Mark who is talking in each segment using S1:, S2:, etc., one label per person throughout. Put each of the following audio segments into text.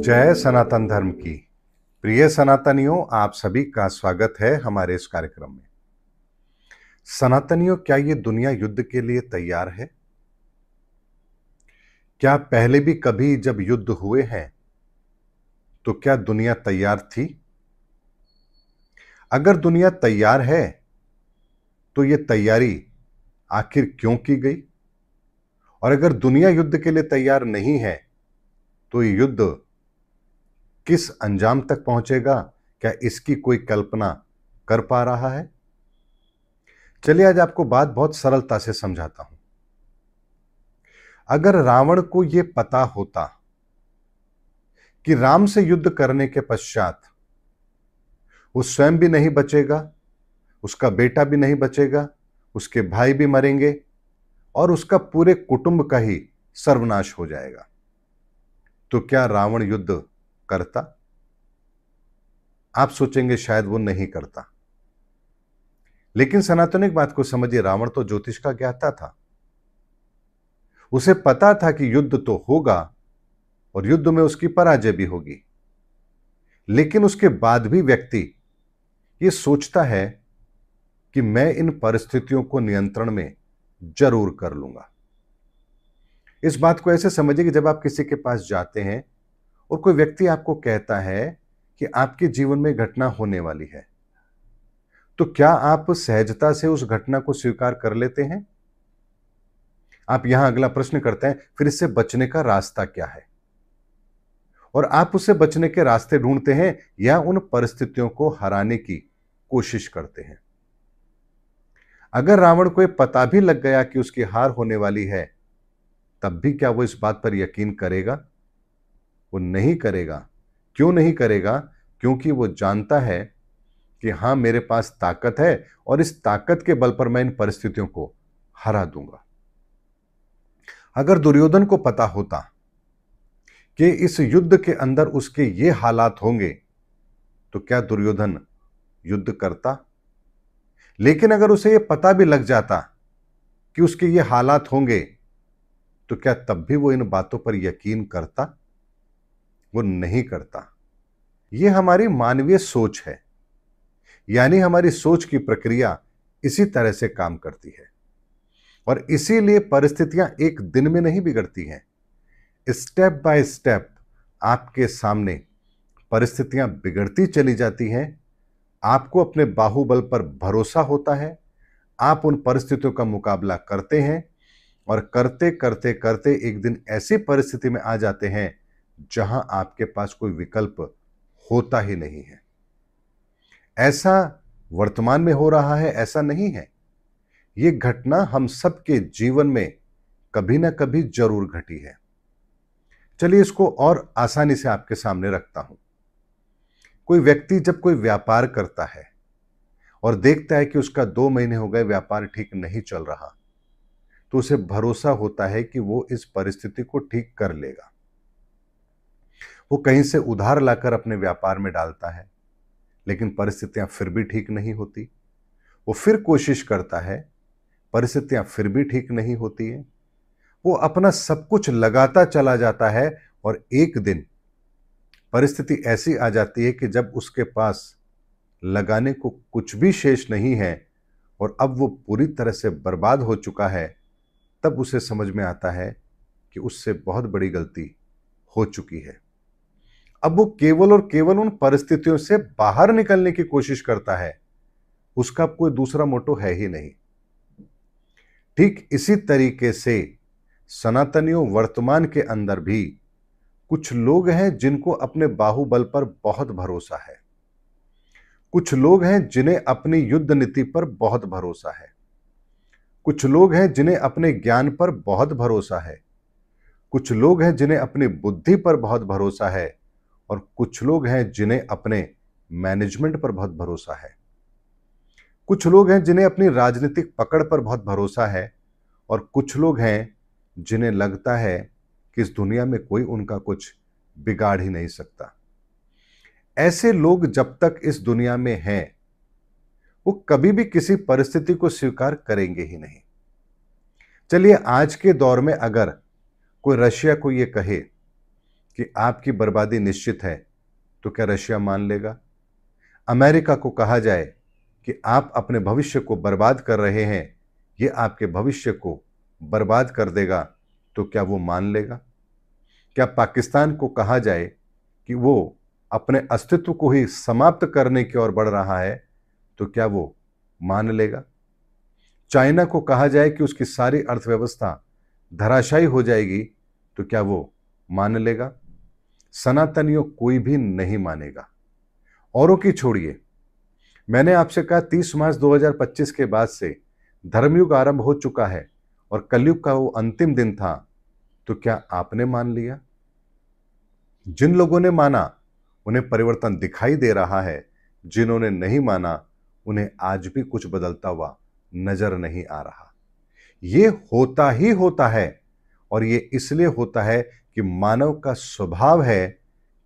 S1: जय सनातन धर्म की। प्रिय सनातनियों, आप सभी का स्वागत है हमारे इस कार्यक्रम में। सनातनियों, क्या ये दुनिया युद्ध के लिए तैयार है? क्या पहले भी कभी जब युद्ध हुए हैं तो क्या दुनिया तैयार थी? अगर दुनिया तैयार है तो ये तैयारी आखिर क्यों की गई? और अगर दुनिया युद्ध के लिए तैयार नहीं है तो ये युद्ध किस अंजाम तक पहुंचेगा? क्या इसकी कोई कल्पना कर पा रहा है? चलिए आज आपको बात बहुत सरलता से समझाता हूं। अगर रावण को यह पता होता कि राम से युद्ध करने के पश्चात वो स्वयं भी नहीं बचेगा, उसका बेटा भी नहीं बचेगा, उसके भाई भी मरेंगे और उसका पूरे कुटुंब का ही सर्वनाश हो जाएगा, तो क्या रावण युद्ध करता? आप सोचेंगे शायद वो नहीं करता। लेकिन सनातनिक बात को समझिए, रावण तो ज्योतिष का ज्ञाता था। उसे पता था कि युद्ध तो होगा और युद्ध में उसकी पराजय भी होगी। लेकिन उसके बाद भी व्यक्ति ये सोचता है कि मैं इन परिस्थितियों को नियंत्रण में जरूर कर लूंगा। इस बात को ऐसे समझिए कि जब आप किसी के पास जाते हैं और कोई व्यक्ति आपको कहता है कि आपके जीवन में घटना होने वाली है, तो क्या आप सहजता से उस घटना को स्वीकार कर लेते हैं? आप यहां अगला प्रश्न करते हैं, फिर इससे बचने का रास्ता क्या है? और आप उससे बचने के रास्ते ढूंढते हैं या उन परिस्थितियों को हराने की कोशिश करते हैं? अगर रावण को यह पता भी लग गया कि उसकी हार होने वाली है, तब भी क्या वो इस बात पर यकीन करेगा? वो नहीं करेगा। क्यों नहीं करेगा? क्योंकि वो जानता है कि हां, मेरे पास ताकत है और इस ताकत के बल पर मैं इन परिस्थितियों को हरा दूंगा। अगर दुर्योधन को पता होता कि इस युद्ध के अंदर उसके ये हालात होंगे, तो क्या दुर्योधन युद्ध करता? लेकिन अगर उसे यह पता भी लग जाता कि उसके ये हालात होंगे, तो क्या तब भी वो इन बातों पर यकीन करता? वो नहीं करता। यह हमारी मानवीय सोच है, यानी हमारी सोच की प्रक्रिया इसी तरह से काम करती है। और इसीलिए परिस्थितियां एक दिन में नहीं बिगड़ती हैं। स्टेप बाय स्टेप आपके सामने परिस्थितियां बिगड़ती चली जाती हैं। आपको अपने बाहुबल पर भरोसा होता है, आप उन परिस्थितियों का मुकाबला करते हैं और करते करते करते एक दिन ऐसी परिस्थिति में आ जाते हैं जहां आपके पास कोई विकल्प होता ही नहीं है। ऐसा वर्तमान में हो रहा है, ऐसा नहीं है। यह घटना हम सबके जीवन में कभी ना कभी जरूर घटी है। चलिए इसको और आसानी से आपके सामने रखता हूं। कोई व्यक्ति जब कोई व्यापार करता है और देखता है कि उसका 2 महीने हो गए व्यापार ठीक नहीं चल रहा, तो उसे भरोसा होता है कि वो इस परिस्थिति को ठीक कर लेगा। वो कहीं से उधार लाकर अपने व्यापार में डालता है, लेकिन परिस्थितियां फिर भी ठीक नहीं होती। वो फिर कोशिश करता है, परिस्थितियां फिर भी ठीक नहीं होती है। वो अपना सब कुछ लगाता चला जाता है और एक दिन परिस्थिति ऐसी आ जाती है कि जब उसके पास लगाने को कुछ भी शेष नहीं है और अब वो पूरी तरह से बर्बाद हो चुका है, तब उसे समझ में आता है कि उससे बहुत बड़ी गलती हो चुकी है। अब वो केवल और केवल उन परिस्थितियों से बाहर निकलने की कोशिश करता है। उसका कोई दूसरा मोटो है ही नहीं। ठीक इसी तरीके से सनातनियों, वर्तमान के अंदर भी कुछ लोग हैं जिनको अपने बाहुबल पर बहुत भरोसा है। कुछ लोग हैं जिन्हें अपनी युद्ध नीति पर बहुत भरोसा है। कुछ लोग हैं जिन्हें अपने ज्ञान पर बहुत भरोसा है। कुछ लोग हैं जिन्हें अपनी बुद्धि पर बहुत भरोसा है और कुछ लोग हैं जिन्हें अपने मैनेजमेंट पर बहुत भरोसा है। कुछ लोग हैं जिन्हें अपनी राजनीतिक पकड़ पर बहुत भरोसा है और कुछ लोग हैं जिन्हें लगता है कि इस दुनिया में कोई उनका कुछ बिगाड़ ही नहीं सकता। ऐसे लोग जब तक इस दुनिया में हैं, वो कभी भी किसी परिस्थिति को स्वीकार करेंगे ही नहीं। चलिए आज के दौर में अगर कोई रशिया को यह कहे कि आपकी बर्बादी निश्चित है, तो क्या रशिया मान लेगा? अमेरिका को कहा जाए कि आप अपने भविष्य को बर्बाद कर रहे हैं, ये आपके भविष्य को बर्बाद कर देगा, तो क्या वो मान लेगा? क्या पाकिस्तान को कहा जाए कि वो अपने अस्तित्व को ही समाप्त करने की ओर बढ़ रहा है, तो क्या वो मान लेगा? चाइना को कहा जाए कि उसकी सारी अर्थव्यवस्था धराशायी हो जाएगी, तो क्या वो मान लेगा? सनातनियों कोई भी नहीं मानेगा। औरों की छोड़िए, मैंने आपसे कहा 30 मार्च 2025 के बाद से धर्मयुग आरंभ हो चुका है और कलयुग का वो अंतिम दिन था, तो क्या आपने मान लिया? जिन लोगों ने माना उन्हें परिवर्तन दिखाई दे रहा है, जिन्होंने नहीं माना उन्हें आज भी कुछ बदलता हुआ नजर नहीं आ रहा। ये होता ही होता है, और ये इसलिए होता है कि मानव का स्वभाव है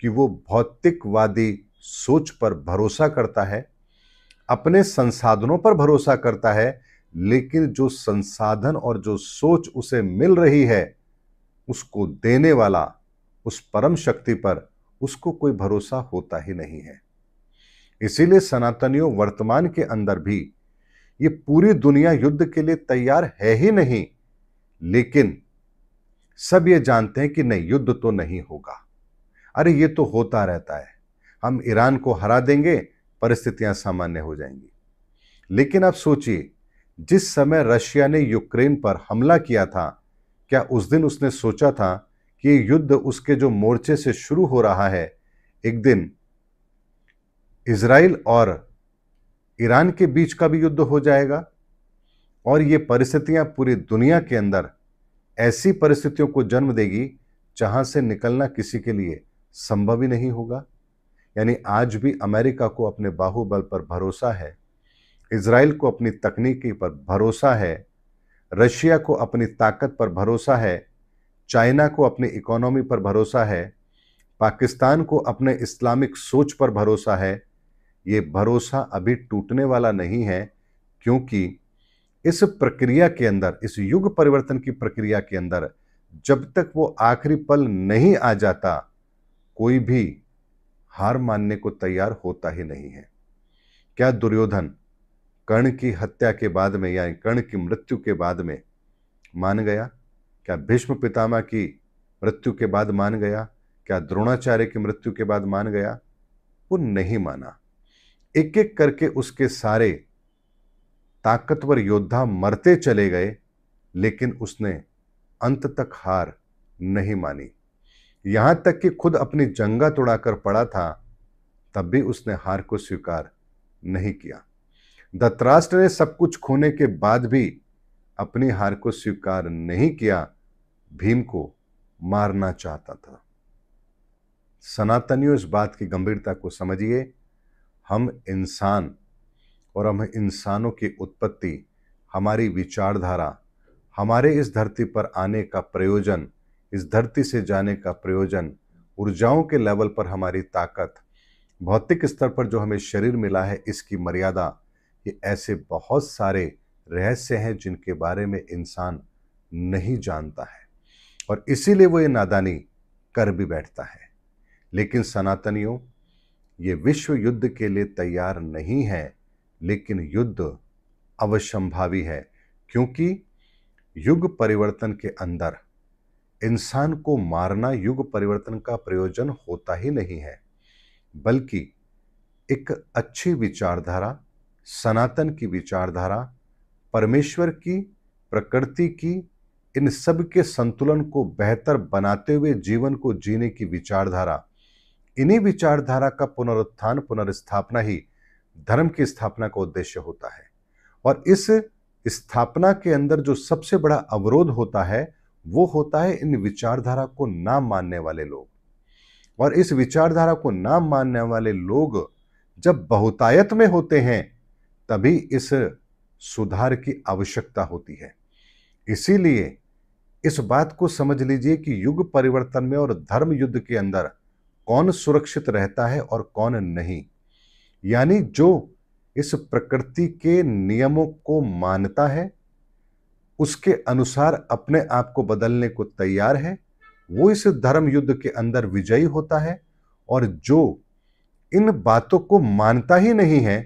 S1: कि वो भौतिकवादी सोच पर भरोसा करता है, अपने संसाधनों पर भरोसा करता है, लेकिन जो संसाधन और जो सोच उसे मिल रही है उसको देने वाला उस परम शक्ति पर उसको कोई भरोसा होता ही नहीं है। इसीलिए सनातनियों वर्तमान के अंदर भी ये पूरी दुनिया युद्ध के लिए तैयार है ही नहीं, लेकिन सब ये जानते हैं कि नहीं, युद्ध तो नहीं होगा। अरे ये तो होता रहता है, हम ईरान को हरा देंगे, परिस्थितियां सामान्य हो जाएंगी। लेकिन आप सोचिए, जिस समय रशिया ने यूक्रेन पर हमला किया था, क्या उस दिन उसने सोचा था कि युद्ध उसके जो मोर्चे से शुरू हो रहा है, एक दिन इजराइल और ईरान के बीच का भी युद्ध हो जाएगा और ये परिस्थितियां पूरी दुनिया के अंदर ऐसी परिस्थितियों को जन्म देगी जहां से निकलना किसी के लिए संभव ही नहीं होगा। यानी आज भी अमेरिका को अपने बाहुबल पर भरोसा है, इजराइल को अपनी तकनीकी पर भरोसा है, रशिया को अपनी ताकत पर भरोसा है, चाइना को अपनी इकोनॉमी पर भरोसा है, पाकिस्तान को अपने इस्लामिक सोच पर भरोसा है। ये भरोसा अभी टूटने वाला नहीं है, क्योंकि इस प्रक्रिया के अंदर, इस युग परिवर्तन की प्रक्रिया के अंदर जब तक वो आखिरी पल नहीं आ जाता, कोई भी हार मानने को तैयार होता ही नहीं है। क्या दुर्योधन कर्ण की हत्या के बाद में या कर्ण की मृत्यु के बाद में मान गया? क्या भीष्म पितामह की मृत्यु के बाद मान गया? क्या द्रोणाचार्य की मृत्यु के बाद मान गया? वो नहीं माना। एक एक करके उसके सारे ताकतवर योद्धा मरते चले गए, लेकिन उसने अंत तक हार नहीं मानी। यहां तक कि खुद अपनी जंगा तोड़ाकर पड़ा था, तब भी उसने हार को स्वीकार नहीं किया। धृतराष्ट्र ने सब कुछ खोने के बाद भी अपनी हार को स्वीकार नहीं किया, भीम को मारना चाहता था। सनातनियों, इस बात की गंभीरता को समझिए। हम इंसान और हम इंसानों की उत्पत्ति, हमारी विचारधारा, हमारे इस धरती पर आने का प्रयोजन, इस धरती से जाने का प्रयोजन, ऊर्जाओं के लेवल पर हमारी ताकत, भौतिक स्तर पर जो हमें शरीर मिला है इसकी मर्यादा, ये ऐसे बहुत सारे रहस्य हैं जिनके बारे में इंसान नहीं जानता है और इसीलिए वो ये नादानी कर भी बैठता है। लेकिन सनातनियों, ये विश्व युद्ध के लिए तैयार नहीं है, लेकिन युद्ध अवश्यंभावी है, क्योंकि युग परिवर्तन के अंदर इंसान को मारना युग परिवर्तन का प्रयोजन होता ही नहीं है, बल्कि एक अच्छी विचारधारा, सनातन की विचारधारा, परमेश्वर की, प्रकृति की, इन सब के संतुलन को बेहतर बनाते हुए जीवन को जीने की विचारधारा, इन्हीं विचारधारा का पुनरुत्थान, पुनर्स्थापना ही धर्म की स्थापना का उद्देश्य होता है। और इस स्थापना के अंदर जो सबसे बड़ा अवरोध होता है वो होता है इन विचारधारा को ना मानने वाले लोग। और इस विचारधारा को ना मानने वाले लोग जब बहुतायत में होते हैं, तभी इस सुधार की आवश्यकता होती है। इसीलिए इस बात को समझ लीजिए कि युग परिवर्तन में और धर्म युद्ध के अंदर कौन सुरक्षित रहता है और कौन नहीं। यानी जो इस प्रकृति के नियमों को मानता है, उसके अनुसार अपने आप को बदलने को तैयार है, वो इस धर्म युद्ध के अंदर विजयी होता है। और जो इन बातों को मानता ही नहीं है,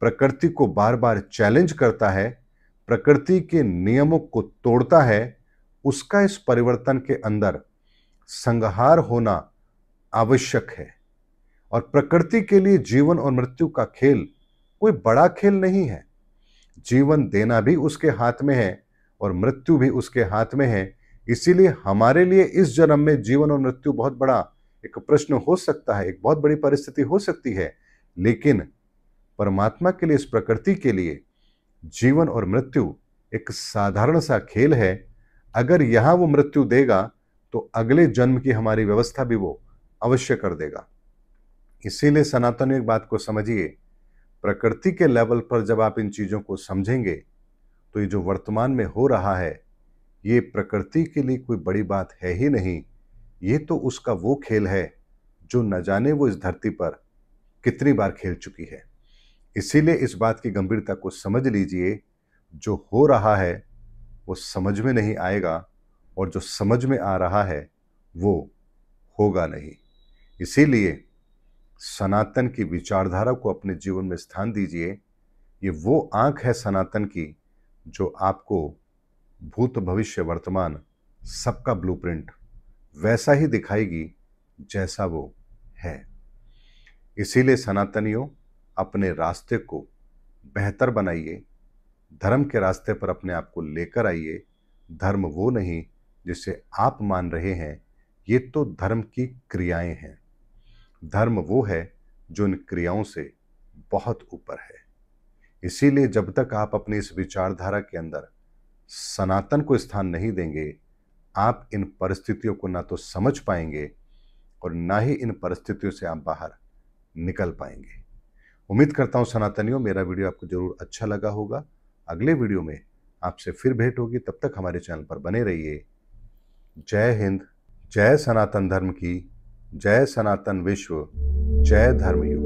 S1: प्रकृति को बार बार चैलेंज करता है, प्रकृति के नियमों को तोड़ता है, उसका इस परिवर्तन के अंदर संहार होना आवश्यक है। और प्रकृति के लिए जीवन और मृत्यु का खेल कोई बड़ा खेल नहीं है। जीवन देना भी उसके हाथ में है और मृत्यु भी उसके हाथ में है। इसीलिए हमारे लिए इस जन्म में जीवन और मृत्यु बहुत बड़ा एक प्रश्न हो सकता है, एक बहुत बड़ी परिस्थिति हो सकती है, लेकिन परमात्मा के लिए, इस प्रकृति के लिए जीवन और मृत्यु एक साधारण सा खेल है। अगर यहां वो मृत्यु देगा तो अगले जन्म की हमारी व्यवस्था भी वो अवश्य कर देगा। इसीलिए सनातन एक बात को समझिए, प्रकृति के लेवल पर जब आप इन चीजों को समझेंगे तो ये जो वर्तमान में हो रहा है, ये प्रकृति के लिए कोई बड़ी बात है ही नहीं। ये तो उसका वो खेल है जो न जाने वो इस धरती पर कितनी बार खेल चुकी है। इसीलिए इस बात की गंभीरता को समझ लीजिए, जो हो रहा है वो समझ में नहीं आएगा और जो समझ में आ रहा है वो होगा नहीं। इसीलिए सनातन की विचारधारा को अपने जीवन में स्थान दीजिए। ये वो आंख है सनातन की जो आपको भूत भविष्य वर्तमान सबका ब्लूप्रिंट वैसा ही दिखाएगी जैसा वो है। इसीलिए सनातनियों, अपने रास्ते को बेहतर बनाइए, धर्म के रास्ते पर अपने आप को लेकर आइए। धर्म वो नहीं जिसे आप मान रहे हैं, ये तो धर्म की क्रियाएं हैं। धर्म वो है जो इन क्रियाओं से बहुत ऊपर है। इसीलिए जब तक आप अपनी इस विचारधारा के अंदर सनातन को स्थान नहीं देंगे, आप इन परिस्थितियों को ना तो समझ पाएंगे और ना ही इन परिस्थितियों से आप बाहर निकल पाएंगे। उम्मीद करता हूं सनातनियों, मेरा वीडियो आपको जरूर अच्छा लगा होगा। अगले वीडियो में आपसे फिर भेंट होगी, तब तक हमारे चैनल पर बने रहिए। जय हिंद, जय सनातन धर्म की, जय सनातन विश्व, जय धर्मयुग।